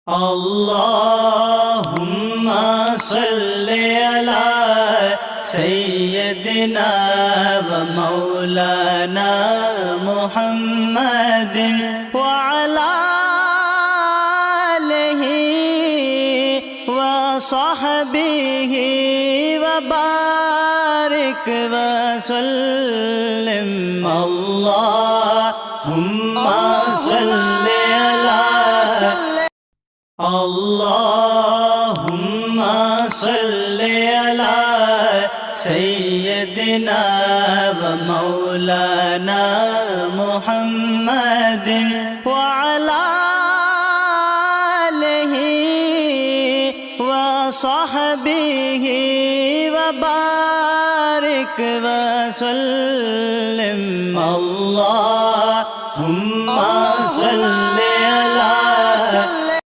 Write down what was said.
اللهم صل على سيدنا ومولانا محمد وعلى آله وصحبه وبارك وسلم اللهم صل على اللهم صل على سيدنا ومولانا محمد وعلى آله وصحبه وبارك وسلم اللهم صل